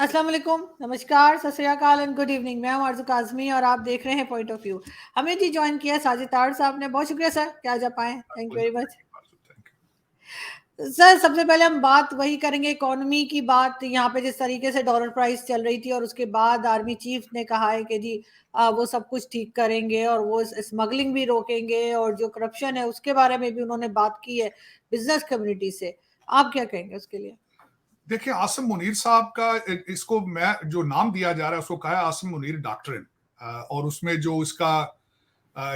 अस्सलाम वालेकुम, नमस्कार, सत श्री अकाल एंड गुड इवनिंग। मैं हूं आरज़ू काज़मी और आप देख रहे हैं पॉइंट ऑफ व्यू। हमें जी जॉइन किया है साजिद तार साहब ने। बहुत शुक्रिया सर कि आज आप आए। Thank you very much. Sir सबसे पहले हम बात वही करेंगे, इकोनॉमी की बात। यहाँ पे जिस तरीके से डॉलर प्राइस चल रही थी और उसके बाद आर्मी चीफ ने कहा है कि जी वो सब कुछ ठीक करेंगे और वो स्मगलिंग भी रोकेंगे और जो करप्शन है उसके बारे में भी उन्होंने बात की है बिजनेस कम्युनिटी से। आप क्या कहेंगे उसके लिए? देखिए, आसिम मुनीर साहब का इसको मैं जो नाम दिया जा रहा है उसको कहा है आसिम मुनीर डॉक्ट्रिन। और उसमें जो इसका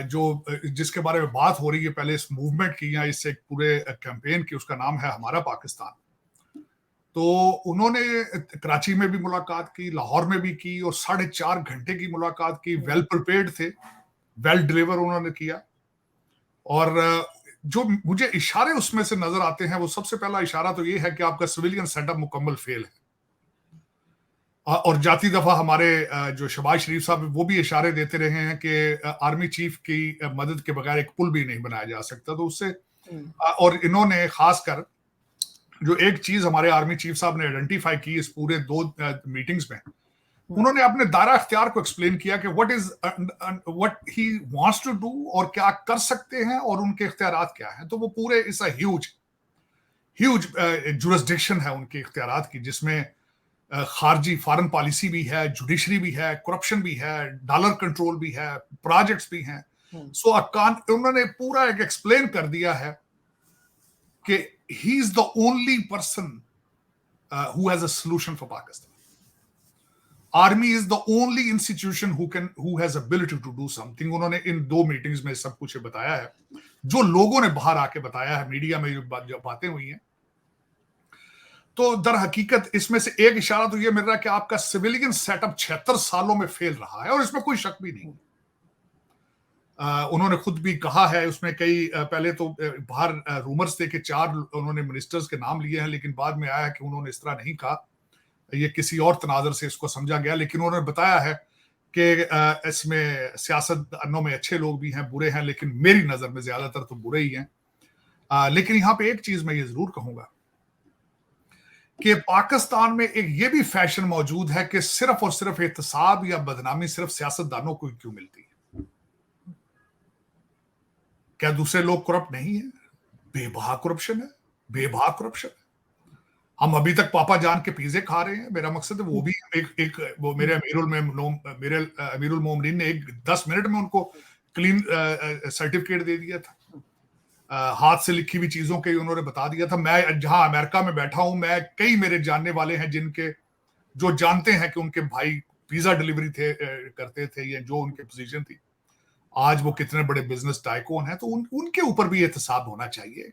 जो जिसके बारे में बात हो रही है पहले इस मूवमेंट की या इससे पूरे कैंपेन की, उसका नाम है हमारा पाकिस्तान। तो उन्होंने कराची में भी मुलाकात की, लाहौर में भी की और 4.5 घंटे की मुलाकात की। वेल प्रिपेयर्ड थे, वेल डिलीवर उन्होंने किया। और जो मुझे इशारे उसमें से नजर आते हैं, वो सबसे पहला इशारा तो ये है कि आपका सिविलियन सेटअप मुकम्मल फेल है। और जाती दफा हमारे जो शहबाज शरीफ साहब वो भी इशारे देते रहे हैं कि आर्मी चीफ की मदद के बगैर एक पुल भी नहीं बनाया जा सकता। तो उससे और इन्होंने खासकर जो एक चीज हमारे आर्मी चीफ साहब ने आइडेंटिफाई की इस पूरे 2 मीटिंग्स में, उन्होंने अपने दायरा इख्तियार को एक्सप्लेन किया कि what he wants to do और क्या कर सकते हैं और उनके इख्तियारात क्या हैं। तो वो पूरे इस ह्यूज ह्यूज जुरिस्डिक्शन है उनके इख्तियारात की, जिसमें खारजी फॉरेन पॉलिसी भी है, जुडिशरी भी है, करप्शन भी है, डॉलर कंट्रोल भी है, प्रोजेक्ट्स भी हैं। सो उन्होंने पूरा एक एक्सप्लेन कर दिया है कि he is the only person who has a solution for Pakistan. Army is the only institution who has ability to do something. उन्होंने इन 2 मीटिंग्स में सब कुछ बताया है, जो लोगों ने बाहर आके बताया है, मीडिया में जो बातें हुई हैं। तो दर हकीकत इसमें से एक इशारा तो यह मिल रहा है कि आपका सिविलियन सेटअप 76 सालों में फेल रहा है और इसमें कोई शक भी नहीं। उन्होंने खुद भी कहा है उसमें कई पहले तो बाहर रूमर्स थे कि 4 उन्होंने मिनिस्टर्स के नाम लिए हैं, लेकिन बाद में आया कि उन्होंने इस तरह नहीं कहा, ये किसी और तनाजर से इसको समझा गया। लेकिन उन्होंने बताया है कि इसमें सियासतदानों में अच्छे लोग भी हैं, बुरे हैं, लेकिन मेरी नजर में ज्यादातर तो बुरे ही हैं। लेकिन यहां पे एक चीज मैं ये जरूर कहूंगा कि पाकिस्तान में एक ये भी फैशन मौजूद है कि सिर्फ और सिर्फ एहतसाब या बदनामी सिर्फ सियासतदानों को क्यों मिलती है। क्या दूसरे लोग करप्ट नहीं है? बेबहा करप्शन है, बेबहा करप्शन है। हम अभी तक पापा जान के पिज़्ज़े खा रहे हैं। मेरा मकसद है वो भी एक वो मेरे अमीरुल मोमिनीन ने 10 मिनट में उनको क्लीन सर्टिफिकेट दे दिया था। हाथ से लिखी हुई चीजों के उन्होंने बता दिया था। मैं जहां अमेरिका में बैठा हूं, मैं कई मेरे जानने वाले हैं जिनके जो जानते हैं कि उनके भाई पिज्जा डिलीवरी करते थे या जो उनके पोजीशन थी, आज वो कितने बड़े बिजनेस टाइकून हैं। तो उनके ऊपर भी एहतसाब होना चाहिए।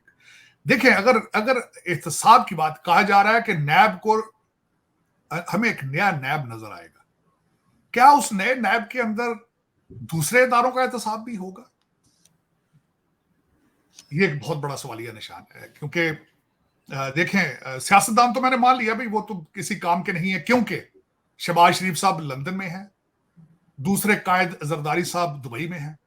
देखें, अगर अगर एहतसाब की बात कहा जा रहा है कि नैब को हमें एक नया नैब नजर आएगा, क्या उस नए नैब के अंदर दूसरे इदारों का एहतसाब भी होगा? ये एक बहुत बड़ा सवालिया निशान है। क्योंकि देखें, सियासतदान तो मैंने मान लिया भाई वो तो किसी काम के नहीं है, क्योंकि शहबाज शरीफ साहब लंदन में हैं, दूसरे कायद जरदारी साहब दुबई में हैं,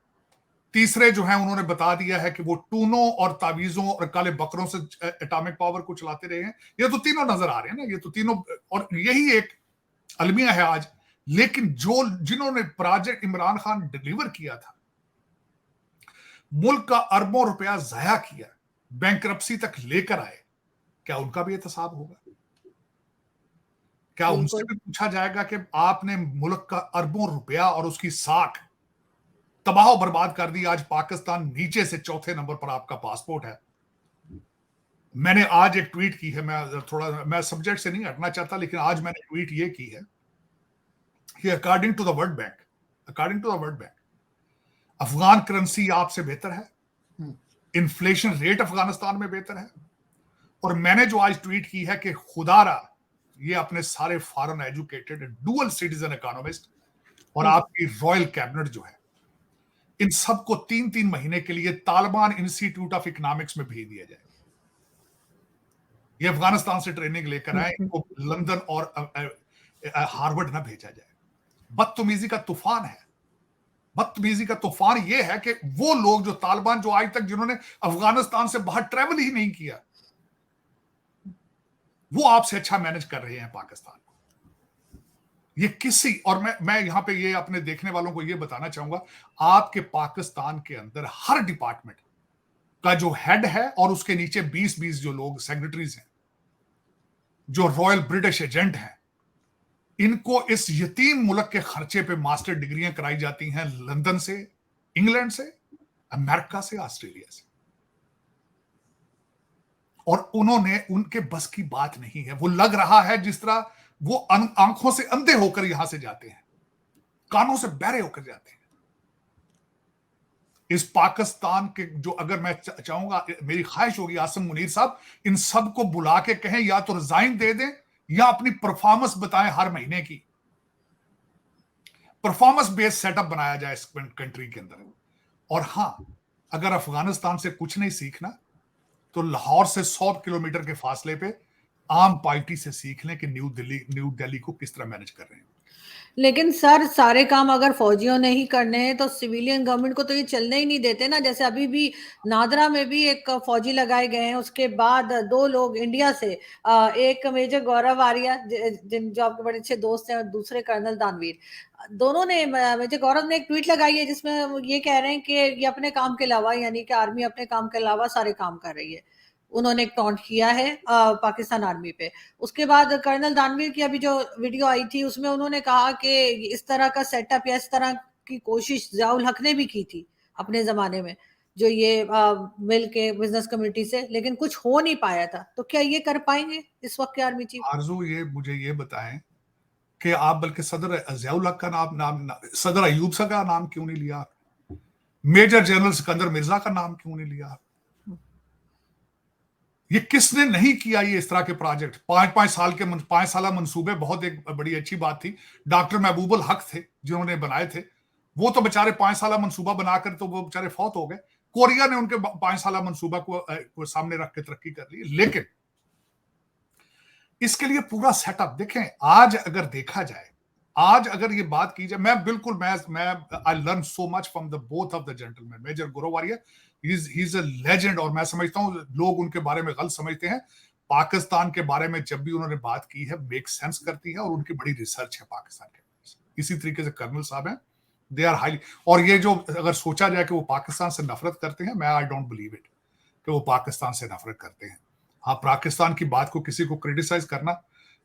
तीसरे जो हैं उन्होंने बता दिया है कि वो टूनों और तावीजों और काले बकरों से एटॉमिक पावर को चलाते रहे हैं। ये तो तीनों नजर आ रहे हैं ना, ये तो तीनों, और यही एक अलमिया है आज। लेकिन जिन्होंने प्रोजेक्ट इमरान खान डिलीवर किया था, मुल्क का अरबों रुपया जाया किया, बैंकरप्सी तक लेकर आए, क्या उनका भी एहतसाब होगा? क्या उनसे भी पूछा जाएगा कि आपने मुल्क का अरबों रुपया और उसकी साख तबाह बर्बाद कर दी? आज पाकिस्तान नीचे से चौथे नंबर पर आपका पासपोर्ट है। मैंने आज एक ट्वीट की है, मैं सब्जेक्ट से नहीं हटना चाहता, लेकिन आज मैंने ट्वीट ये की है कि according to the world bank Afghan currency आपसे बेहतर है, इन्फ्लेशन रेट अफगानिस्तान में बेहतर है। और मैंने जो आज ट्वीट की है कि खुदारा ये अपने सारे foreign educated dual citizen economist और आपकी रॉयल कैबिनेट जो है, इन सबको 3-3 महीने के लिए तालिबान इंस्टीट्यूट ऑफ इकोनॉमिक्स में भेज दिया जाए। ये अफगानिस्तान से ट्रेनिंग लेकर आए, इनको लंदन और हार्वर्ड ना भेजा जाए। बदतमीजी का तूफान है। बदतमीजी का तूफान ये है कि वो लोग जो तालिबान जो आज तक जिन्होंने अफगानिस्तान से बाहर ट्रेवल ही नहीं किया, वो आपसे अच्छा मैनेज कर रहे हैं पाकिस्तान को। ये किसी, और मैं यहां पे ये अपने देखने वालों को ये बताना चाहूंगा, आपके पाकिस्तान के अंदर हर डिपार्टमेंट का जो हेड है और उसके नीचे 20-20 जो लोग सेक्रेटरीज हैं, जो रॉयल ब्रिटिश एजेंट हैं, इनको इस यतीम मुल्क के खर्चे पे मास्टर डिग्रियां कराई जाती हैं लंदन से, इंग्लैंड से, अमेरिका से, ऑस्ट्रेलिया से। और उन्होंने, उनके बस की बात नहीं है। वो लग रहा है जिस तरह वो आंखों से अंधे होकर यहां से जाते हैं, कानों से बहरे होकर जाते हैं। इस पाकिस्तान के जो, अगर मैं चाहूंगा, मेरी ख्वाहिश होगी आसिम मुनीर साहब इन सबको बुला के कहें या तो रिजाइन दे दें या अपनी परफॉर्मेंस बताएं, हर महीने की परफॉर्मेंस बेस्ड सेटअप बनाया जाए इस कंट्री के अंदर। और हां, अगर अफगानिस्तान से कुछ नहीं सीखना तो लाहौर से 100 किलोमीटर के फासले पे आम पार्टी से सीख लें कि न्यू दिल्ली को किस तरह मैनेज कर रहे हैं। लेकिन सर, सारे काम अगर फौजियों ने ही करने हैं तो सिविलियन गवर्नमेंट को तो ये चलने ही नहीं देते ना। जैसे अभी भी नादरा में भी एक फौजी लगाए गए हैं, उसके बाद 2 लोग इंडिया से, एक मेजर गौरव आर्या जिन जो आपके बड़े अच्छे दोस्त हैं, और दूसरे कर्नल दानवीर। दोनों ने, मेजर गौरव ने एक ट्वीट लगाई है जिसमें वो ये कह रहे हैं कि ये अपने काम के अलावा, यानी कि आर्मी अपने काम के अलावा सारे काम कर रही है। उन्होंने एक टॉन्ट किया है पाकिस्तान आर्मी पे। उसके बाद कर्नल दानवीर की अभी जो वीडियो आई थी उसमें उन्होंने कहा कि इस तरह का सेटअप या इस तरह की कोशिश जियाउल हक ने भी की थी अपने जमाने में, जो ये मिल के बिजनेस कम्युनिटी से, लेकिन कुछ हो नहीं पाया था। तो क्या ये कर पाएंगे इस वक्त के आर्मी चीफ? आरजू, ये मुझे ये बताएं कि आप बल्कि सदर जियाउल हक का सदर अयूब सा का नाम क्यों नहीं लिया? मेजर जनरल सिकंदर मिर्जा का नाम क्यों नहीं लिया? ये किसने नहीं किया? ये इस तरह के प्रोजेक्ट 5 साल मंसूबे, बहुत एक बड़ी अच्छी बात थी। डॉक्टर महबूबुल हक थे जिन्होंने बनाए थे, वो तो बेचारे 5 साल मंसूबा बनाकर तो वो बेचारे फौत हो गए। कोरिया ने उनके 5 साल मंसूबा को सामने रख के तरक्की कर ली। लेकिन इसके लिए पूरा सेटअप देखें। आज अगर देखा जाए, आज अगर ये बात की जाए, मैं I learn so much from the both of the gentleman. Major Gaurav, he is a legend. और मैं समझता हूं लोग उनके बारे में गलत समझते हैं। पाकिस्तान के बारे में जब भी उन्होंने बात की है, मेक सेंस करती है, और उनकी बड़ी रिसर्च है पाकिस्तान के बारे में। इसी तरीके से कर्नल साहब हैं, दे आर हाईली। और ये जो अगर सोचा जाए कि वो पाकिस्तान से नफरत करते हैं, मैं आई डोंट बिलीव इट कि वो पाकिस्तान से नफरत करते हैं। हाँ, पाकिस्तान की बात को किसी को क्रिटिसाइज करना,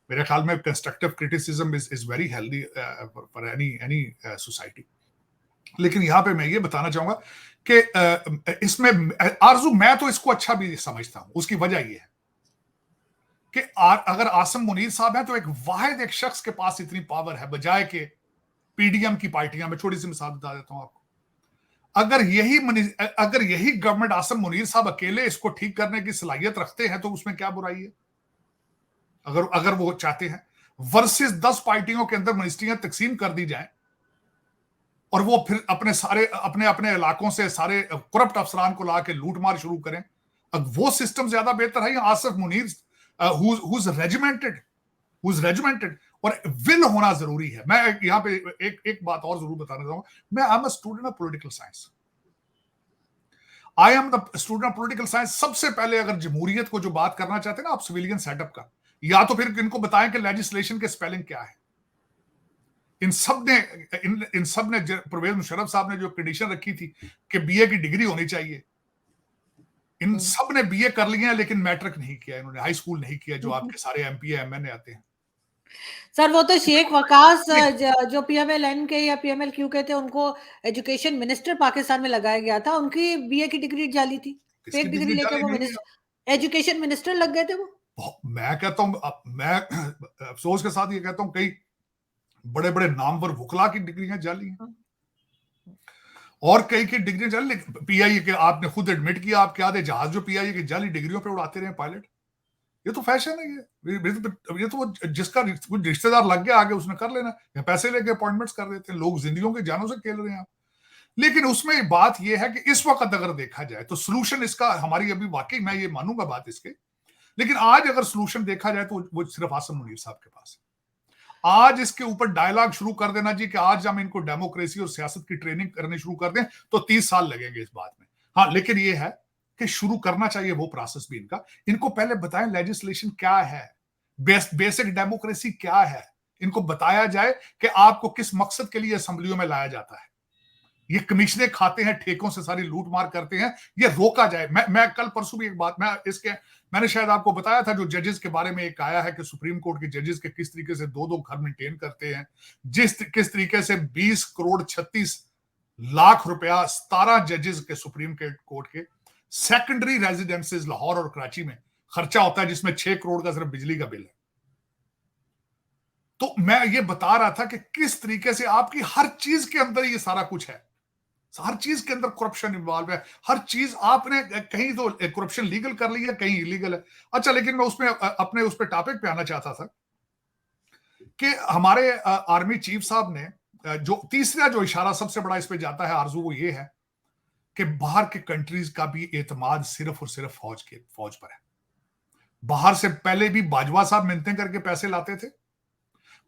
मेरे ख्याल में constructive criticism is very healthy for any society. लेकिन यहां पे मैं ये बताना चाहूंगा कि इसमें आरजू, मैं तो इसको अच्छा भी समझता हूं। उसकी वजह ये है कि अगर आसिम मुनीर साहब हैं तो एक वाहिद एक शख्स के पास इतनी पावर है, बजाय के पीडीएम की पार्टियां। मैं छोटी सी मिसाल बता देता हूं आपको। अगर यही गवर्नमेंट आसिम मुनीर साहब अकेले इसको ठीक करने की सलाहियत रखते हैं तो उसमें क्या बुराई है, अगर वो चाहते हैं। वर्सेस 10 पार्टियों के अंदर मिनिस्ट्रियां तकसीम कर दी जाएं और वो फिर अपने अपने इलाकों से सारे करप्ट अफसरान को ला के लूट मार शुरू करें। अब वो सिस्टम ज्यादा बेहतर है या आसिफ मुनीर हुज रेजिमेंटेड? और विल होना जरूरी है। मैं यहां पे एक बात और जरूर बताना चाहूंगा। मैं I am a student of political science. I am the student of political science. सबसे पहले अगर जमहूरियत को जो बात करना चाहते हैं ना आप, सिविलियन सेटअप का, या तो फिर इनको बताएं कि लेजिस्लेशन के स्पेलिंग क्या है। इन सब ने परवेज मुशर्रफ साहब ने जो कंडीशन रखी थी कि बीए की डिग्री होनी चाहिए, इन सब ने बीए कर लिए हैं लेकिन मैट्रिक नहीं किया इन्होंने, हाई स्कूल नहीं किया, जो आपके सारे एमपी एमएनए आते हैं। सर, वो तो शेख वकास जो पीएमएलएन के या पीएमएलक्यू के थे, उनको एजुकेशन मिनिस्टर पाकिस्तान में लगाया गया था। उनकी बीए की डिग्री जाली थी, किसकी फेक डिग्री डिग्री लेके जाली वो नहीं है? मिनिस्टर, एजुकेशन मिनिस्टर लग गए थे वो। मैं कहता हूं, मैं अफसोस के साथ ये कहता हूं, कई बड़े बड़े नामवर वुकला की डिग्रियां जाली हैं और कई की डिग्रियां जाली। पीआईए के आपने खुद एडमिट किया, आप क्या दे जहाज जो पीआईए की जाली डिग्रियों पे उड़ाते रहे पायलट। ये तो फैशन है। ये तो जिसका कुछ रिश्तेदार लग गया आगे उसने कर लेना, या पैसे लेके अपॉइंटमेंट्स कर देते हैं। लोग जिंदगियों के जानों से खेल रहे हैं आप। लेकिन उसमें बात यह है कि इस वक्त अगर देखा जाए तो सोल्यूशन इसका हमारी अभी वाकई, मैं ये मानूंगा बात इसके, लेकिन आज अगर सोल्यूशन देखा जाए तो वो सिर्फ आसिम मुनीर साहब के पास है। आज इसके ऊपर डायलॉग शुरू कर देना जी कि आज हम इनको डेमोक्रेसी और सियासत की ट्रेनिंग करनी शुरू कर दें तो 30 साल लगेंगे इस बात में। हाँ, लेकिन ये है कि शुरू करना चाहिए वो प्रोसेस भी इनका। इनको पहले बताएं लेजिस्लेशन क्या है, बेसिक डेमोक्रेसी क्या है, इनको बताया जाए कि आपको किस मकसद के लिए असेंबलियों में लाया जाता है। ये कमीशनें खाते हैं, ठेकों से सारी लूट मार करते हैं, ये रोका जाए। मैं कल परसों भी एक बात मैंने शायद आपको बताया था, जो जजेस के बारे में एक आया है कि सुप्रीम कोर्ट के जजेस के किस तरीके से दो घर मेंटेन करते हैं, किस तरीके से 20 करोड़ 36 लाख रुपया 17 जजेस के सुप्रीम कोर्ट के सेकेंडरी रेजिडेंसेस लाहौर और कराची में खर्चा होता है, जिसमें 6 करोड़ का सिर्फ बिजली का बिल है। तो मैं ये बता रहा था कि किस तरीके से आपकी हर चीज के अंदर ये सारा कुछ है, हर चीज के अंदर करप्शन इन्वॉल्व है, हर चीज आपने कहीं तो करप्शन लीगल कर ली है, कहीं इलीगल है। अच्छा, लेकिन मैं उसमें अपने उस पर टॉपिक पे आना चाहता था कि हमारे आर्मी चीफ साहब ने जो तीसरा जो इशारा सबसे बड़ा इस पे जाता है आरजू, वो ये है कि बाहर के कंट्रीज का भी एतमाद सिर्फ और सिर्फ फौज पर है। बाहर से पहले भी बाजवा साहब मिन्नतें करके पैसे लाते थे,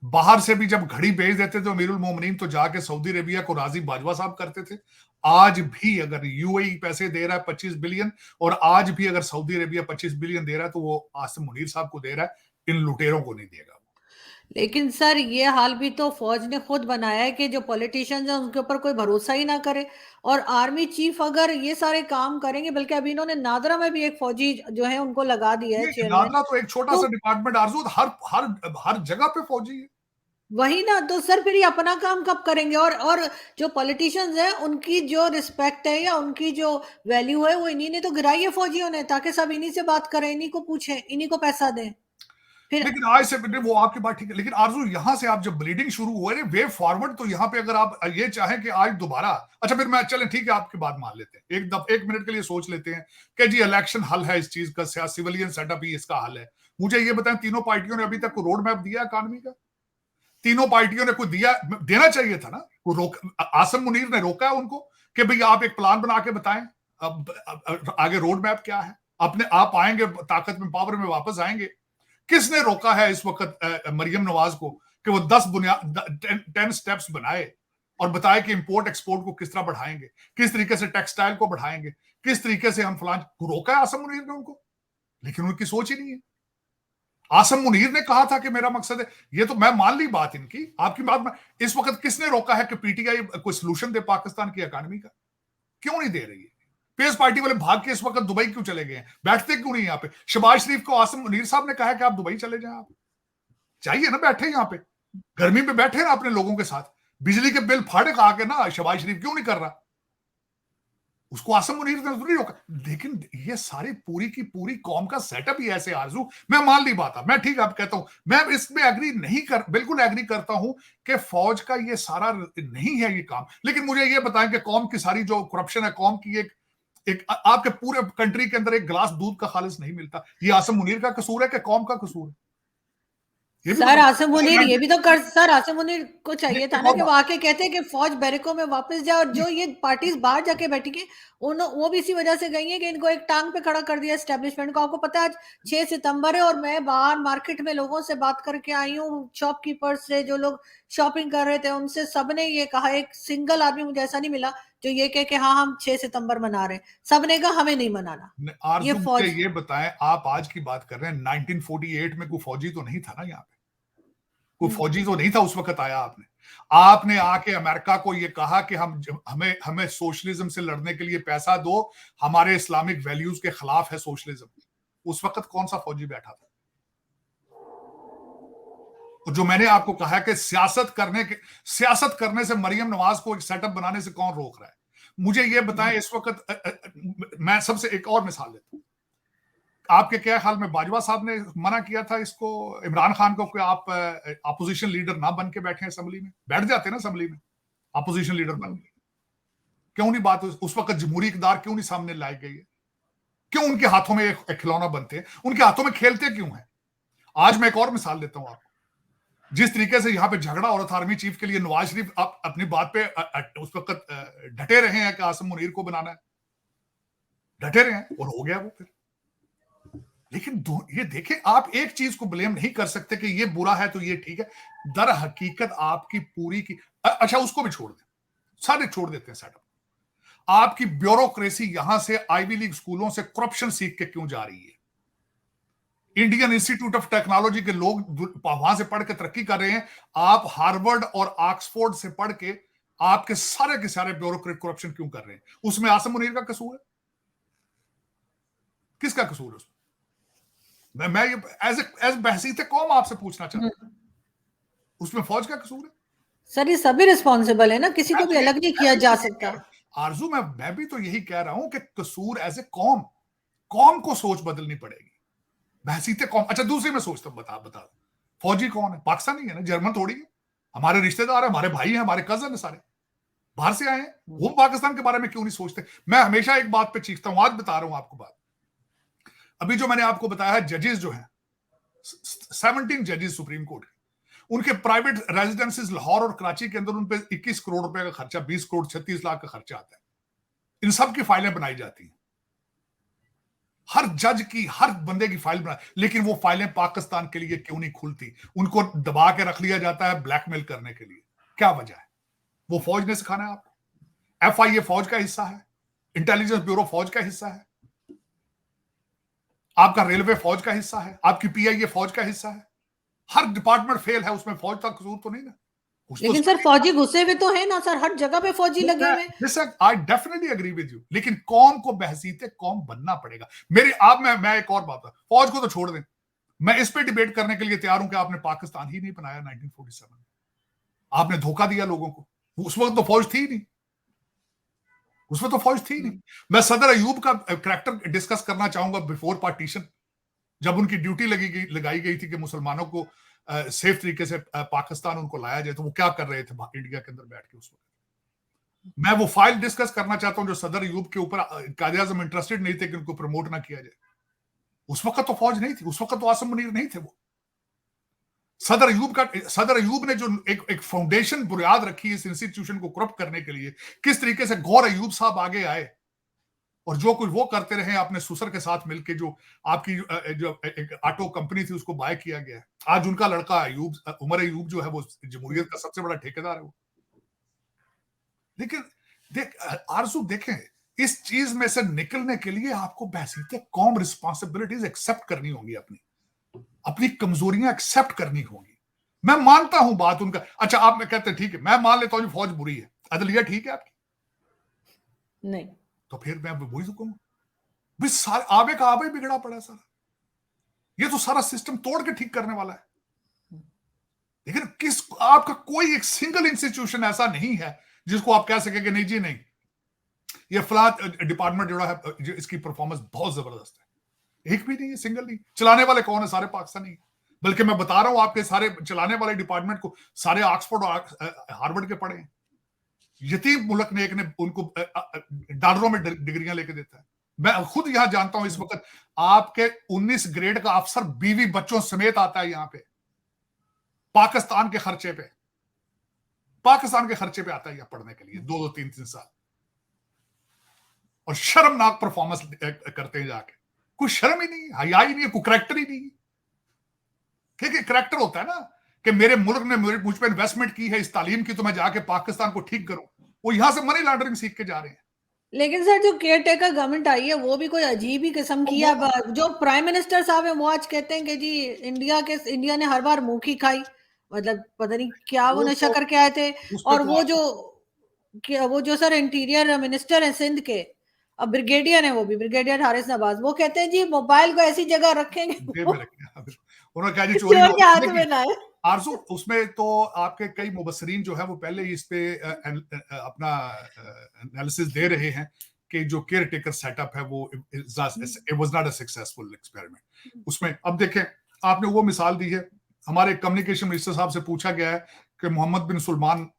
बाहर से भी जब घड़ी भेज देते थे अमीरुल मोमिनीन तो जाके सऊदी अरेबिया को राजी बाजवा साहब करते थे। आज भी अगर यूएई पैसे दे रहा है 25 बिलियन, और आज भी अगर सऊदी अरेबिया 25 बिलियन दे रहा है, तो वो आसिम मुनीर साहब को दे रहा है, इन लुटेरों को नहीं देगा। लेकिन सर ये हाल भी तो फौज ने खुद बनाया है कि जो पॉलिटिशियंस हैं उनके ऊपर कोई भरोसा ही ना करे, और आर्मी चीफ अगर ये सारे काम करेंगे, बल्कि अभी इन्होंने नादरा में भी एक फौजी जो है उनको लगा दिया है चेयरमैन। नादरा तो एक छोटा सा डिपार्टमेंट आरजू, हर हर हर जगह पे फौजी है। वही ना, तो सर फिर ये अपना काम कब करेंगे? और जो पॉलिटिशियंस हैं उनकी जो रिस्पेक्ट है या उनकी जो वैल्यू है वो इन्हीं ने तो गिराई है फौजियों ने, ताकि सब इन्हीं से बात करें, इन्हीं को पूछें, इन्हीं को पैसा दें। फिर लेकिन आज से वो आपकी बात ठीक है, लेकिन आरजू यहां से आप जब ब्लीडिंग शुरू हुए वे फॉरवर्ड, तो यहां पे अगर आप ये चाहें कि आज दोबारा, अच्छा फिर मैं चलें ठीक है आपकी बात मान लेते हैं, एक मिनट के लिए सोच लेते हैं कि जी इलेक्शन हल है इस चीज का, सिविलियन सेटअप ही इसका हल है। मुझे ये बताएं, तीनों पार्टियों ने अभी तक कोई रोड मैप दिया इकॉनमी का? तीनों पार्टियों ने कोई देना चाहिए था ना। आसिम मुनीर ने रोका है उनको कि भाई आप एक प्लान बना के बताएं, अब आगे रोड मैप क्या है, अपने आप आएंगे ताकत में, पावर में वापस आएंगे। किसने रोका है इस वक्त मरियम नवाज को कि वो 10 स्टेप्स बनाए और बताए कि इंपोर्ट एक्सपोर्ट को किस तरह बढ़ाएंगे, किस तरीके से टेक्सटाइल को बढ़ाएंगे, किस तरीके से हम फलान। रोका है आसिम मुनीर ने उनको, लेकिन उनकी सोच ही नहीं है। आसिम मुनीर ने कहा था कि मेरा मकसद है, ये तो मैं मान ली बात इनकी, आपकी बात में। इस वक्त किसने रोका है कि पीटीआई कोई सोल्यूशन दे पाकिस्तान की इकॉनमी का? क्यों नहीं दे रही है? पीस पार्टी वाले भाग के इस वक्त दुबई क्यों चले गए हैं? बैठते क्यों नहीं यहाँ पे? शहबाज शरीफ को आसिम मुनीर साहब ने कहा है कि आप दुबई चले जाएं, आप चाहिए ना, बैठे यहाँ पे गर्मी में बैठे ना अपने लोगों के साथ, बिजली के बिल फाड़े खा के ना। शहबाज शरीफ क्यों नहीं कर रहा? उसको आसिम मुनीर ने नहीं रोका। लेकिन ये सारी पूरी की पूरी कौम का सेटअप ही ऐसे आरजू, मैं मान ली बात है, मैं ठीक आप कहता हूं, मैं इसमें एग्री नहीं कर, बिल्कुल एग्री करता हूं कि फौज का ये सारा नहीं है ये काम। लेकिन मुझे ये बताएं कि कौम की सारी जो करप्शन है, कौम की एक आपके पूरे कंट्री के अंदर एक गिलास दूध का खालिस नहीं मिलता, ये आसिम मुनीर का कसूर है कि कौम का कसूर है? ये भी सर तो आसिम मुनीर ये भी तो कर, सर आसिम मुनीर को चाहिए था एक ना और कि वो बात, आके कहते कि फौज बैरकों में वापस जाए, और जो ये पार्टीज बाहर जाके बैठी हैं वो भी इसी वजह से गई हैं कि इनको एक टांग पे खड़ा कर दिया एस्टेब्लिशमेंट को। आपको पता है आज 6 सितंबर है और मैं बाहर मार्केट में लोगों से बात करके आई हूँ, शॉपकीपर्स से, जो लोग शॉपिंग कर रहे थे उनसे, सबने ये कहा, एक सिंगल आदमी मुझे ऐसा नहीं मिला जो ये कहे कि हाँ हम 6 सितंबर मना रहे हैं। सबने कहा हमें नहीं मनाना। ये आरजू मुझे फौज, ये बताएं, आप आज की बात कर रहे हैं, 1948 में कोई फौजी तो नहीं था ना यहाँ पे? कोई फौजी तो नहीं था उस वक्त आया। आपने आके अमेरिका को ये कहा कि हमें हमें सोशलिज्म से लड़ने के लिए पैसा दो, हमारे इस्लामिक वैल्यूज के खिलाफ है सोशलिज्म। उस वक्त कौन सा फौजी बैठा था? तो जो मैंने आपको कहा कि सियासत करने से मरियम नवाज को एक सेटअप बनाने से कौन रोक रहा है? मुझे ये बताएं इस वक्त। मैं सबसे एक और मिसाल लेता हूं, आपके क्या ख्याल में बाजवा साहब ने मना किया था इसको, इमरान खान को, कि आप अपोजिशन लीडर ना बन के बैठे असेंबली में? बैठ जाते ना असेंबली में अपोजिशन लीडर बन के, क्यों नहीं बात उस वक्त जमहूरी इकदार क्यों नहीं सामने लाई गई है? क्यों उनके हाथों में एक खिलौना बनते हैं, उनके हाथों में खेलते क्यों है? आज मैं एक और मिसाल देता हूं आपको, जिस तरीके से यहां पे झगड़ा हो रहा था आर्मी चीफ के लिए, नवाज शरीफ आप अपनी बात पे उस वक्त डटे रहे हैं कि आसिम मुनीर को बनाना है, डटे रहे हैं और हो गया वो फिर। लेकिन ये देखें, आप एक चीज को ब्लेम नहीं कर सकते कि ये बुरा है तो ये ठीक है। दर हकीकत आपकी पूरी की, अच्छा उसको भी छोड़ दें, सारे छोड़ देते हैं सेटअप। आपकी ब्यूरोक्रेसी यहां से आईवी लीग स्कूलों से करप्शन सीख के क्यों जा रही है? इंडियन इंस्टीट्यूट ऑफ टेक्नोलॉजी के लोग वहां से पढ़ के तरक्की कर रहे हैं, आप हार्वर्ड और ऑक्सफोर्ड से पढ़ के आपके सारे के सारे ब्यूरोक्रेट करप्शन क्यों कर रहे हैं? उसमें आसिम मुनीर का कसूर है? किसका कसूर है उसमें? मैं एज बहसीत कौम आपसे पूछना चाहता हूं, उसमें फौज का कसूर है? सर ये सभी रिस्पॉन्सिबल है ना, किसी को भी अलग नहीं किया जा सकता। आरजू, मैं भी तो यही कह रहा हूं कि कसूर एज ए कौम को सोच बदलनी पड़ेगी। बहसीत कौम। अच्छा, दूसरी मैं सोचता हूं, बता फौजी कौन है? पाकिस्तानी है ना, जर्मन थोड़ी है। हमारे रिश्तेदार है, हमारे भाई हैं, हमारे कजन है, सारे बाहर से आए हैं। वो पाकिस्तान के बारे में क्यों नहीं सोचते? मैं हमेशा एक बात पे चीखता हूं, आज बता रहा हूं आपको बात। अभी जो मैंने आपको बताया है, जजेस जो हैं 17 जजेस सुप्रीम कोर्ट के, उनके प्राइवेट रेजिडेंसेस लाहौर और कराची के अंदर उन पे 21 करोड़ रुपए का खर्चा, 20 करोड़ 36 लाख का खर्चा आता है। इन सब की फाइलें बनाई जाती हैं, हर जज की, हर बंदे की फाइल बना, लेकिन वो फाइलें पाकिस्तान के लिए क्यों नहीं खुलती? उनको दबा के रख लिया जाता है ब्लैकमेल करने के लिए। क्या वजह है? वो फौज ने सिखाना है आपको? FIA फौज का हिस्सा है, इंटेलिजेंस ब्यूरो फौज का हिस्सा है, आपका रेलवे फौज का हिस्सा है, आपकी PIA फौज का हिस्सा है। हर डिपार्टमेंट फेल है, उसमें फौज का कसूर तो नहीं ना? लेकिन सर फौजी घुसे हुए तो है ना सर, हर जगह पे फौजी लगे हुए। I definitely agree with you, लेकिन कौम को बहसीते कौम बनना पड़ेगा। मैं एक और बात, फौज को तो छोड़ दें, मैं इस पे डिबेट करने के लिए तैयार हूं कि आपने पाकिस्तान ही नहीं बनाया 1947 में। आपने धोखा दिया लोगों को। उस वक्त तो फौज थी नहीं, उसमें तो फौज थी नहीं। मैं सदर अयूब का कैरेक्टर डिस्कस करना चाहूंगा बिफोर पार्टीशन, जब उनकी ड्यूटी लगाई गई थी कि मुसलमानों को सेफ तरीके से पाकिस्तान उनको लाया जाए, तो वो क्या कर रहे थे इंडिया के अंदर बैठ के उस वक्त। मैं वो फाइल डिस्कस करना चाहता हूं जो सदर अयूब के ऊपर कायद-ए-आज़म इंटरेस्टेड नहीं थे कि उनको प्रमोट ना किया जाए। उस वक्त तो फौज नहीं थी, उस वक्त तो आसिम मुनीर नहीं थे। वो सदर अयूब ने जो एक फाउंडेशन बुनियाद रखी इस इंस्टीट्यूशन को करप्ट करने के लिए, किस तरीके से गौर अयूब साहब आगे आए और जो कुछ वो करते रहे अपने सुसर के साथ मिलकर, जो आपकी जो एक ऑटो कंपनी थी उसको बाय किया गया। आज उनका लड़का उमर अयूब जो है वो जमहूरियत का सबसे बड़ा ठेकेदार है वो। लेकिन आरजू देखें, इस चीज में से निकलने के लिए आपको बहसीते कौम रिस्पॉन्सिबिलिटीज एक्सेप्ट करनी होगी, अपनी कमजोरियां एक्सेप्ट करनी होगी। मैं मानता हूं बात उनका। अच्छा, आप में कहते हैं ठीक है, मैं मान लेता हूं फौज बुरी है, अदलिया ठीक है आपकी नहीं, तो फिर मैं वही तो कहूँ भाई, सारे आबे का आबे बिगड़ा पड़ा है सारा। ये तो सारा सिस्टम तोड़ के ठीक करने वाला है। लेकिन आपका कोई एक सिंगल इंस्टीट्यूशन ऐसा नहीं है जिसको आप कह सके कि नहीं जी नहीं, ये फला डिपार्टमेंट जो है इसकी परफॉर्मेंस बहुत जबरदस्त है। एक भी नहीं है, सिंगल नहीं। चलाने वाले कौन है? सारे पाकिस्तानी। बल्कि मैं बता रहा हूं, आपके सारे चलाने वाले डिपार्टमेंट को सारे ऑक्सफोर्ड और हार्वर्ड के पढ़े हैं। यतीम मुल्क ने एक ने उनको डॉलरों में डिग्रियां लेके देता है। मैं खुद यहां जानता हूं, इस वक्त आपके 19 ग्रेड का अफसर बीवी बच्चों समेत आता है यहां पे, पाकिस्तान के खर्चे पे आता है पढ़ने के लिए 2-2 3-3 साल, और शर्मनाक परफॉर्मेंस करते हैं जाके। कोई शर्म ही नहीं, हया ही नहीं, कोई करैक्टर ही नहीं। क्योंकि करैक्टर होता है ना कि मेरे मुल्क ने मुझ पर इन्वेस्टमेंट की है इस तालीम की, तो मैं जाके पाकिस्तान को ठीक करूं। वो यहां से मनी लॉन्ड्रिंग सीख के जा रहे हैं। लेकिन सर जो केयर टेकर गवर्नमेंट आई है वो भी कोई अजीब ही किस्म की है। जो प्राइम मिनिस्टर साहब है वो आज कहते हैं कि जी इंडिया ने हर बार मुंह की खाई, मतलब पता नहीं क्या वो नशा करके आए थे। और वो जो सर इंटीरियर मिनिस्टर है सिंध के, अब ब्रिगेडियर है, वो भी ब्रिगेडियर हारिस नवाज, वो कहते हैं जी मोबाइल को ऐसी जगह रखेंगे उन्होंने कहा जी चोर के हाथ में ना है। आरजू, उसमें तो आपके कई मुबसरीन जो है वो पहले ही इस पे अपना एनालिसिस दे रहे हैं कि जो केयर टेकर सेटअप है वो it was not a successful experiment. उसमें अब देखें, आपने वो मिसाल दी है, हमारे कम्युनिकेशन मिनिस्टर साहब से पूछा गया है कि मोहम्मद बिन सुलेमान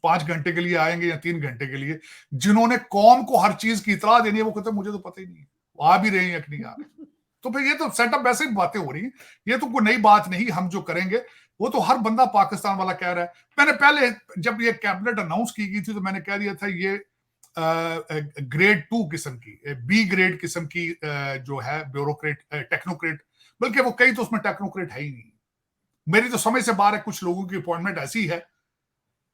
5 घंटे के लिए आएंगे या 3 घंटे के लिए, जिन्होंने कौम को हर चीज की इतला देनी है, वो कहते मुझे तो पता ही नहीं है वो आ भी रहे हैं या नहीं आ रहे। तो फिर ये तो सेटअप वैसे ही बातें हो रही हैं, ये तो कोई नई बात नहीं। हम जो करेंगे वो तो हर बंदा पाकिस्तान वाला कह रहा है। मैंने पहले जब ये कैबिनेट अनाउंस की गई थी तो मैंने कह दिया था ये ग्रेड 2 किस्म की, बी ग्रेड किस्म की जो है ब्यूरोक्रेट टेक्नोक्रेट, बल्कि वो कई तो उसमें टेक्नोक्रेट है ही नहीं। मेरी तो समझ से बाहर है। कुछ लोगों की अपॉइंटमेंट ऐसी है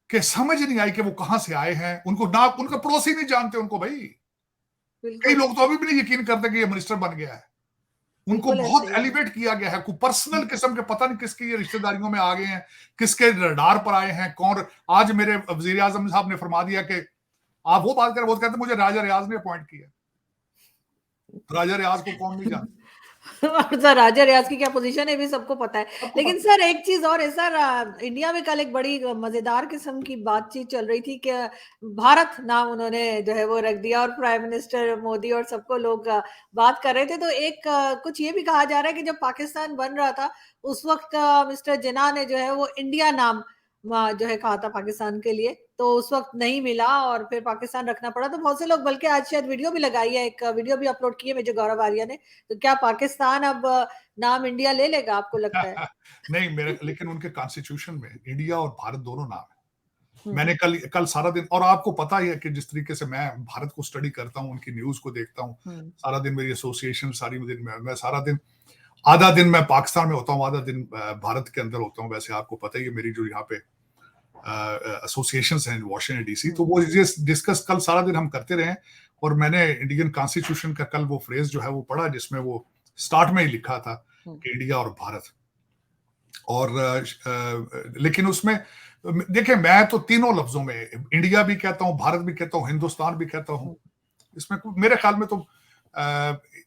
कि समझ नहीं आई कि वो कहां से आए हैं, उनको ना उनका पड़ोसी नहीं जानते उनको। भाई कई लोग तो अभी भी नहीं यकीन करते कि ये मिनिस्टर बन गया है। उनको बिल्कुल बहुत ऐसे ही है। एलिवेट किया गया है, कोई पर्सनल किस्म के पता नहीं किसकी ये रिश्तेदारियों में आ गए हैं, किसके रडार पर आए हैं, कौन। आज मेरे वजीर आजम साहब ने फरमा दिया कि आप वो बात कर, वो कहते मुझे राजा रियाज ने अपॉइंट किया। राजा रियाज को कौन नहीं जानता। और सर राजा रियाज की क्या पोजीशन है, भी सबको पता है। सबको लेकिन पता। सर एक चीज और है सर, इंडिया में कल एक बड़ी मजेदार किस्म की बातचीत चल रही थी कि भारत नाम उन्होंने जो है वो रख दिया, और प्राइम मिनिस्टर मोदी और सबको लोग बात कर रहे थे। तो एक कुछ ये भी कहा जा रहा है कि जब पाकिस्तान बन रहा था उस वक्त मिस्टर जिन्ना ने जो है वो इंडिया नाम जो है कहा था पाकिस्तान के लिए, तो उस वक्त नहीं मिला और फिर पाकिस्तान रखना पड़ा। तो बहुत से लोग, बल्कि आज शायद वीडियो भी लगाई है, एक वीडियो भी अपलोड की है मेजर गौरव आर्या ने। तो क्या पाकिस्तान अब नाम इंडिया ले लेगा, आपको लगता है? नहीं, मेरे लेकिन उनके कॉन्स्टिट्यूशन में इंडिया और भारत दोनों नाम है। हम्म, मैंने कल कल सारा दिन, और आपको पता ही है कि जिस तरीके से मैं भारत को स्टडी करता हूँ, उनकी न्यूज को देखता हूँ, हम्म, सारा दिन मेरी एसोसिएशन, सारी दिन मैं सारा दिन, आधा दिन मैं पाकिस्तान में होता हूँ, आधा दिन भारत के अंदर होता हूँ। वैसे आपको पता ही है मेरी जो यहाँ पे एसोसिएशंस हैं वॉशिंगटन डीसी, तो वो डिस्कस कल सारा दिन हम करते रहे। और मैंने इंडियन कॉन्स्टिट्यूशन का कल वो फ्रेज जो है वो पढ़ा, जिसमें वो स्टार्ट में ही लिखा था कि इंडिया और भारत। और लेकिन उसमें देखिए, मैं तो तीनों लफ्जों में इंडिया भी कहता हूँ, भारत भी कहता हूँ, हिंदुस्तान भी कहता हूँ। इसमें मेरे ख्याल में तो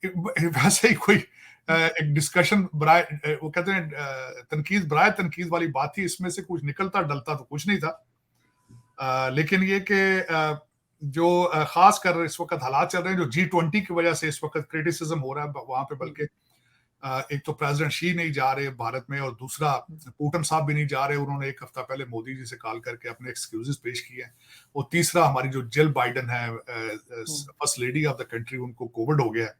वैसे ही कोई एक डिस्कशन बराए, वो कहते हैं तनकीद बराए तनकीद वाली बात थी। इसमें से कुछ निकलता डलता तो कुछ नहीं था। लेकिन ये कि जो खास कर इस वक्त हालात चल रहे हैं, जो G20 की वजह से इस वक्त क्रिटिसिज्म हो रहा है वहां पे, बल्कि एक तो प्रेसिडेंट शी नहीं जा रहे भारत में, और दूसरा पुतिन साहब भी नहीं जा रहे। उन्होंने एक हफ्ता पहले मोदी जी से कॉल करके अपने एक्सक्यूजेस पेश किए हैं। और तीसरा हमारी जो जिल बाइडन है, first lady of the country, उनको कोविड हो गया है।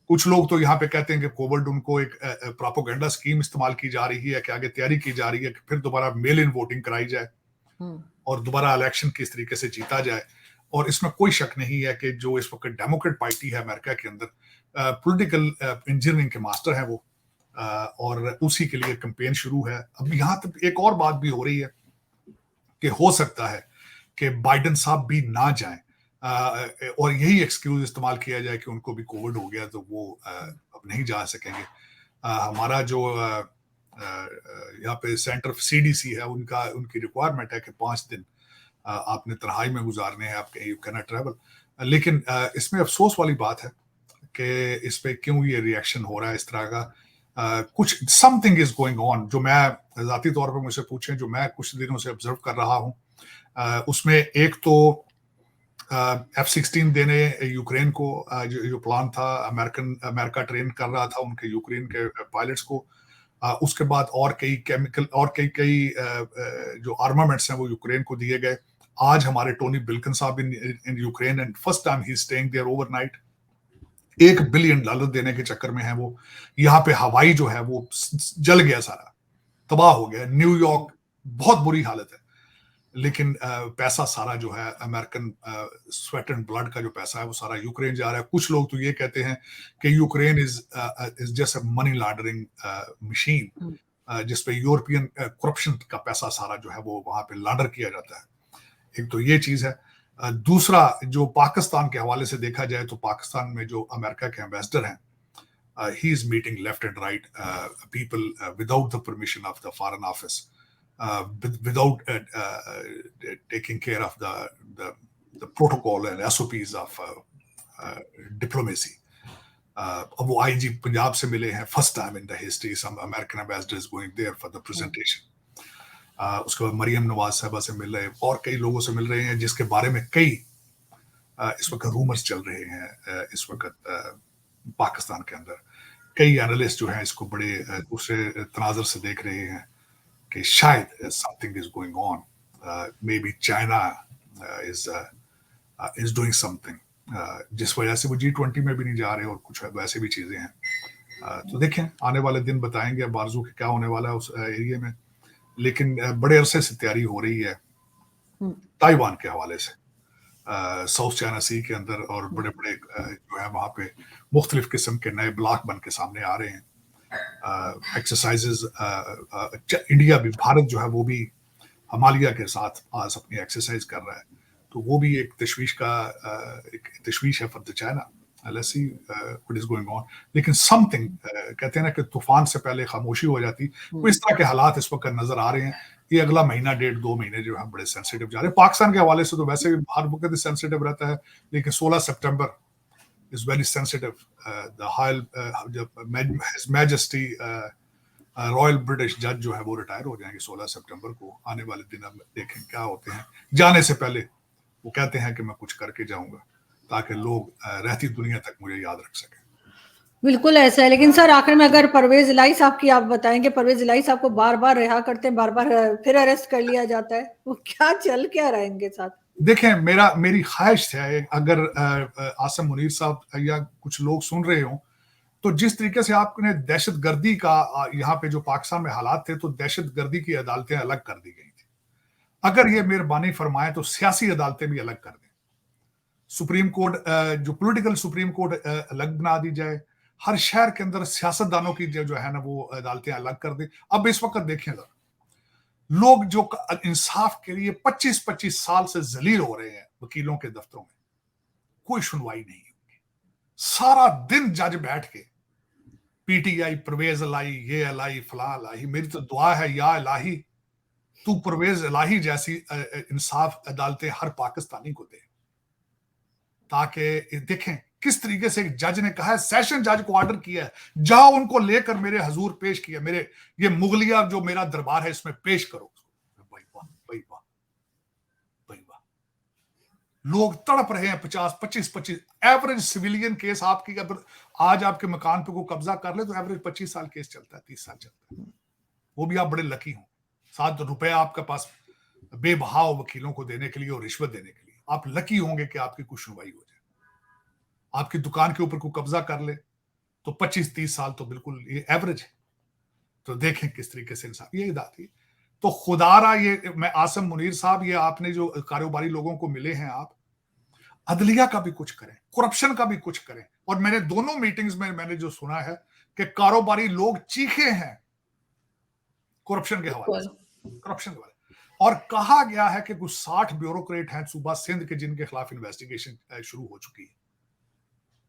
कुछ लोग तो यहाँ पे कहते हैं कि कोविड उनको एक प्रोपेगेंडा स्कीम इस्तेमाल की जा रही है, कि आगे तैयारी की जा रही है कि फिर दोबारा मेल इन वोटिंग कराई जाए और दोबारा इलेक्शन किस तरीके से जीता जाए। और इसमें कोई शक नहीं है कि जो इस वक्त डेमोक्रेट पार्टी है अमेरिका के अंदर, पॉलिटिकल इंजीनियरिंग के मास्टर हैं वो, और उसी के लिए कैंपेन शुरू है। अब यहाँ तक एक और बात भी हो रही है कि हो सकता है कि बाइडेन साहब भी ना जाएं, और यही एक्सक्यूज इस्तेमाल किया जाए कि उनको भी कोविड हो गया, तो वो अब नहीं जा सकेंगे। हमारा जो यहाँ पे सेंटर CDC है, उनकी रिक्वायरमेंट है कि 5 दिन आपने तन्हाई में गुजारने हैं, आपके यू कैन ट्रैवल। लेकिन इसमें अफसोस वाली बात है कि इस पे क्यों ये रिएक्शन हो रहा है इस तरह का। कुछ समथिंग इज गोइंग ऑन, जो मैं जाती तौर पर मुझसे पूछें, जो मैं कुछ दिनों से ऑब्जर्व कर रहा हूँ। उसमें एक तो F-16 देने यूक्रेन को, जो प्लान था, अमेरिका ट्रेन कर रहा था उनके यूक्रेन के पायलट्स को। उसके बाद और कई केमिकल और कई जो आर्मामेंट्स हैं वो यूक्रेन को दिए गए। आज हमारे टोनी बिल्किन साहब in Ukraine, and first time he staying there overnight. $1 billion देने के चक्कर में है वो। यहाँ पे हवाई जो है वो जल गया, सारा तबाह हो गया। न्यूयॉर्क बहुत बुरी हालत है। लेकिन पैसा सारा जो है अमेरिकन स्वेट एंड ब्लड का जो पैसा है वो सारा यूक्रेन जा रहा है। कुछ लोग तो ये कहते हैं कि Ukraine is just a money laundering machine, जिसपे यूरोपियन करप्शन का पैसा सारा जो है वो वहां पे लॉन्डर किया जाता है। एक तो ये चीज है। दूसरा, जो पाकिस्तान के हवाले से देखा जाए, तो पाकिस्तान में जो अमेरिका के एम्बेसडर हैं, he is meeting left and right people without the permission of the foreign office, without taking care of the protocol and SOPs of diplomacy. अब वो IG पंजाब से मिले हैं, first time in the history some American ambassador is going there for the presentation. उसके बाद मरियम नवाज साहबा से मिल रहे हैं, और कई लोगों से मिल रहे हैं, जिसके बारे में कई इस वक्त रूमर्स चल रहे हैं इस वक्त पाकिस्तान के अंदर। कई एनालिस्ट जो हैं इसको बड़े दूसरे तनाजर से देख रहे हैं कि शायद something is going on, may be China is doing something, जिस वजह से वो G20 में भी नहीं जा रहे, और कुछ वैसे भी चीजें हैं। तो देखें, आने वाले दिन बताएंगे बारजू के क्या होने वाला है उस एरिया में। लेकिन बड़े अरसे से तैयारी हो रही है ताइवान के हवाले से, साउथ चाइना सी के अंदर, और बड़े बड़े जो है वहाँ पे मुख्तलिफ किस्म के नए ब्लॉक बन के सामने आ रहे हैं। एक्सरसाइजेज इंडिया भी, भारत जो है वो भी हिमालय के साथ आज अपनी एक्सरसाइज कर रहा है। तो वो भी एक तशवीश है for the China. Let's see what is going on. लेकिन समथिंग कहते हैं ना कि तूफान से पहले खामोशी हो जाती, तो इस तरह के हालात इस वक्त नजर आ रहे हैं। ये अगला महीना 1.5-2 महीने जो है बड़े सेंसिटिव जा रहे हैं। पाकिस्तान के हवाले से तो वैसे भी हर वक्त सेंसिटिव रहता है, लेकिन 16 सितंबर is very sensitive. The his majesty royal British जज जो है वो रिटायर हो जाएंगे 16 सितंबर को। आने वाले दिन अब देखें क्या होते हैं। जाने से पहले वो कहते हैं कि मैं कुछ करके जाऊंगा ताकि लोग रहती दुनिया तक मुझे याद रख सकें। बिल्कुल ऐसा है। लेकिन सर आखिर में अगर परवेज इलाही साहब की आप बताएंगे, परवेज इलाही साहब को बार बार रिहा करते हैं, बार बार फिर अरेस्ट कर लिया जाता है, वो क्या चल क्या रहा है इनके साथ? देखें, मेरी ख्वाहिश है अगर आसिम मुनीर साहब या कुछ लोग सुन रहे हो, तो जिस तरीके से आपने दहशतगर्दी का यहाँ पे जो पाकिस्तान में हालात थे, तो दहशतगर्दी की अदालतें अलग कर दी गई थी। अगर ये मेहरबानी फरमाए तो सियासी अदालतें भी अलग कर दें। सुप्रीम कोर्ट जो पॉलिटिकल सुप्रीम कोर्ट अलग बना दी जाए। हर शहर के अंदर सियासतदानों की जो है ना वो अदालतें अलग कर दें। अब इस वक्त देखें लोग जो इंसाफ के लिए 25-25 साल से जलील हो रहे हैं वकीलों के दफ्तरों में, कोई सुनवाई नहीं होगी। सारा दिन जज बैठ के पीटीआई परवेज इलाही, ये इलाही, फला इलाही। मेरी तो दुआ है या इलाही तू परवेज इलाही जैसी इंसाफ अदालतें हर पाकिस्तानी को दे, ताकि देखें किस तरीके से एक जज ने कहा है, सेशन जज को ऑर्डर किया है, जाओ उनको लेकर मेरे हजूर पेश किया, मेरे ये मुगलिया जो मेरा दरबार है इसमें पेश करो। भाई वाह, भाई वाह, भाई वाह। लोग तड़प रहे हैं 50-25 एवरेज सिविलियन केस आपकी अगर आज आपके मकान पे को कब्जा कर ले तो एवरेज 25 साल केस चलता है, 30 साल चलता है। वो भी आप बड़े लकी हो, 7 रुपए आपके पास बेबहाव वकीलों को देने के लिए और रिश्वत देने के लिए। आप लकी होंगे कि आपकी कुछ सुनवाई हो जाए। आपकी दुकान के ऊपर को कब्जा कर ले तो 25-30 साल तो बिल्कुल ये एवरेज है। तो देखें किस तरीके से इंसान ये दाती। तो खुदारा ये मैं आसिम मुनीर साहब, ये आपने जो कारोबारी लोगों को मिले हैं, आप अदलिया का भी कुछ करें, करप्शन का भी कुछ करें। और मैंने दोनों मीटिंग्स में मैंने जो सुना है कि कारोबारी लोग चीखे हैं करप्शन के हवाले से, करप्शन के हवाले। और कहा गया है कि कुछ 60 ब्यूरोक्रेट हैं सूबा सिंध के जिनके खिलाफ इन्वेस्टिगेशन शुरू हो चुकी है।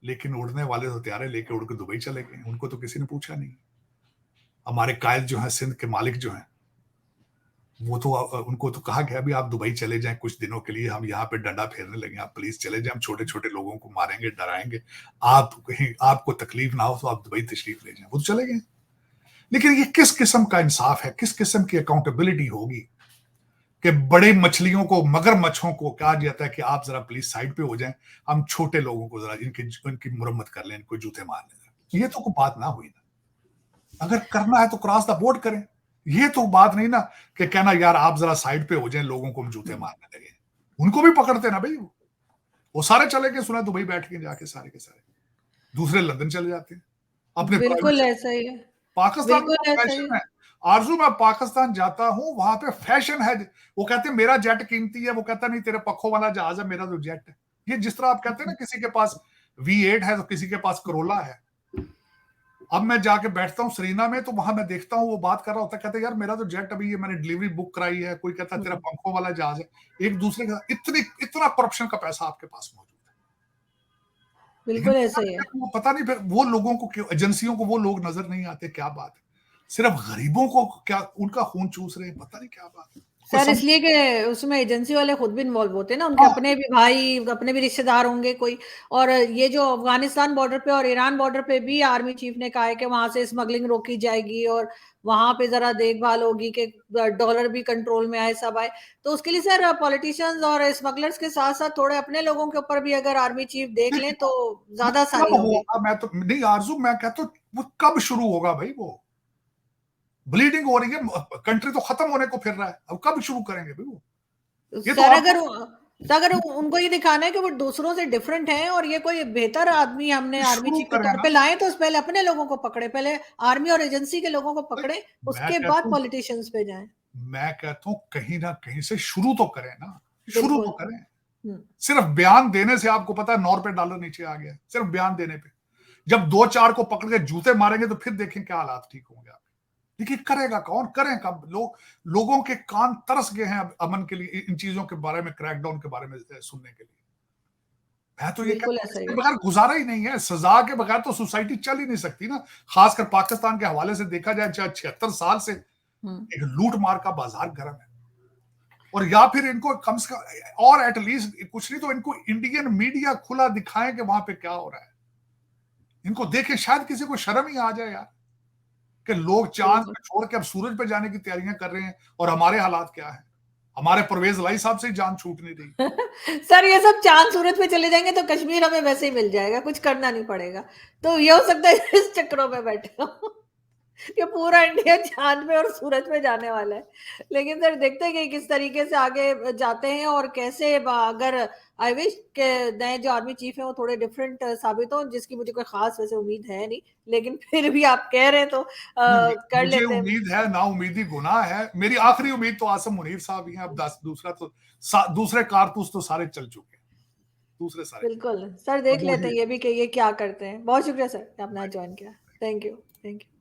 लेकिन उड़ने वाले तो हथियारे लेके उड़ के दुबई चले गए, उनको तो किसी ने पूछा नहीं। हमारे कायल जो है सिंध के मालिक जो हैं, वो तो उनको तो कहा गया भी आप दुबई चले जाएं कुछ दिनों के लिए, हम यहाँ पे डंडा फेरने लगे, आप प्लीज चले जाएं, हम छोटे छोटे लोगों को मारेंगे, डराएंगे, आप कहीं आपको तकलीफ ना हो तो आप दुबई तशरीफ ले जाएं। वो तो चले गए। लेकिन ये किस किस्म का इंसाफ है, किस किस्म की अकाउंटेबिलिटी होगी कि बड़े मछलियों को, मगरमच्छों को कहा जाता है कि आप जरा प्लीज साइड पे हो जाएं, हम छोटे लोगों को जरा इनकी मुरम्मत कर लें, इनको जूते मार लें। ये तो कोई बात ना हुई ना। अगर करना है तो क्रॉस द बोर्ड करें। ये तो बात नहीं ना कि कहना यार आप जरा साइड पे हो जाएं, लोगों को हम जूते मारने लगे। उनको भी पकड़ते ना भाई, वो सारे चले गए, सुना दुबई बैठ के जाके सारे के सारे, दूसरे लंदन चले जाते हैं अपने बिल्कुल ऐसा ही है, पाकिस्तान में बिल्कुल ऐसा ही फैशन है। आरजू मैं पाकिस्तान जाता हूं, वहां पे फैशन है। वो कहते हैं मेरा जेट कीमती है, वो कहता नहीं तेरे पखों वाला जहाज है, मेरा तो जेट है। ये जिस तरह आप कहते हैं ना किसी के पास V8 है तो किसी के पास करोला है। अब मैं जाके बैठता हूँ सरीना में, तो वहां मैं देखता हूँ वो बात कर रहा होता है, कहते यार मेरा तो जेट अभी ये मैंने डिलीवरी बुक कराई है, कोई कहता तेरा पंखों वाला जहाज है। एक दूसरे का इतना करप्शन का पैसा आपके पास मौजूद है। बिल्कुल ऐसा ही है। वो पता नहीं फिर वो लोगों को क्यों, एजेंसियों को वो लोग नजर नहीं आते, क्या बात है। सिर्फ गरीबों को क्या उनका खून चूस रहे हैं, पता नहीं क्या बात है। सर इसलिए कि उसमें एजेंसी वाले खुद भी इन्वॉल्व होते हैं ना, उनके हाँ, अपने भी भाई, अपने भी रिश्तेदार होंगे कोई। और ये जो अफगानिस्तान बॉर्डर पे और ईरान बॉर्डर पे भी आर्मी चीफ ने कहा है कि वहां से स्मगलिंग रोकी जाएगी और वहां पे जरा देखभाल होगी कि डॉलर भी कंट्रोल में आए, सब आए। तो उसके लिए सर पॉलिटिशियंस और स्मगलर्स के साथ साथ थोड़े अपने लोगों के ऊपर भी अगर आर्मी चीफ देख लें तो वो ज्यादा कब आसानी होगी। होगा, मैं तो नहीं आरजू, मैं कहता हूँ वो कब शुरू होगा भाई। वो ब्लीडिंग हो रही है, कंट्री तो खत्म होने को फिर रहा है, अब कब शुरू करेंगे भाई वो। ये तो सर आपको अगर उनको ये दिखाना है कि वो दूसरों से डिफरेंट हैं और ये कोई बेहतर आदमी हमने आर्मी शुरू चीफ के करें तौर ना। पे लाए, तो पहले अपने लोगों को पकड़े, पहले आर्मी और एजेंसी के लोगों को भाई, पकड़े, मैं उसके बाद कहता हूँ पॉलिटिशियंस पे जाएं। मैं कहता हूँ कहीं ना कहीं से शुरू तो करें ना, शुरू तो बिल्कुल। करें। सिर्फ बयान देने से आपको पता है $9 नीचे आ गया, सिर्फ बयान देने पे। जब 2-4 को पकड़ के जूते मारेंगे तो फिर देखें क्या हालात ठीक होंगे आपके। लेकिन करेगा कौन, करें कब। लोगों के कान तरस गए हैं अमन के लिए, इन चीजों के बारे में, क्रैकडाउन के बारे में सुनने के लिए। मैं तो ये कहता बिल्कुल हूं ऐसा ही इसके है। बगैर गुजारा ही नहीं है, सजा के बगैर तो सोसाइटी चल ही नहीं सकती ना। खासकर पाकिस्तान के हवाले से देखा जाए, 76 साल से हम्म। एक लूट मार का बाजार गर्म है। और या फिर इनको कम से कम, और एटलीस्ट कुछ नहीं तो इनको इंडियन मीडिया खुला दिखाएं कि वहां पे क्या हो रहा है। इनको देखे शायद किसी को शर्म ही आ जाए यार, कि लोग चांद बिल्कुल। पे छोड़ के अब सूरज पे जाने की तैयारियां कर रहे हैं, और हमारे हालात क्या है। हमारे परवेज लाई साहब से ही जान छूट नहीं रही। सर ये सब चांद सूरज पे चले जाएंगे तो कश्मीर हमें वैसे ही मिल जाएगा, कुछ करना नहीं पड़ेगा। तो ये हो सकता है इस चक्करों में बैठे हो कि पूरा इंडिया चांद पे और सूरज पे जाने वाला है। लेकिन सर देखते हैं कि किस तरीके से आगे जाते हैं और कैसे अगर आई विश के नए जो आर्मी चीफ है वो थोड़े डिफरेंट साबित हो, जिसकी मुझे कोई खास वैसे उम्मीद है नहीं, लेकिन फिर भी आप कह रहे हैं तो नहीं, कर मुझे लेते हैं। उम्मीद है, ना उम्मीदी गुनाह है। मेरी आखिरी उम्मीद तो आसम मुनीर साहब ही हैं। अब दूसरा तो दूसरे कारतूस तो सारे चल चुके हैं, दूसरे सारे चल बिल्कुल सर, चुके। अब देख लेते वही हैं ये भी कि ये क्या करते हैं। बहुत शुक्रिया सर, आपने आज है। ज्वाइन किया। Thank you. Thank you.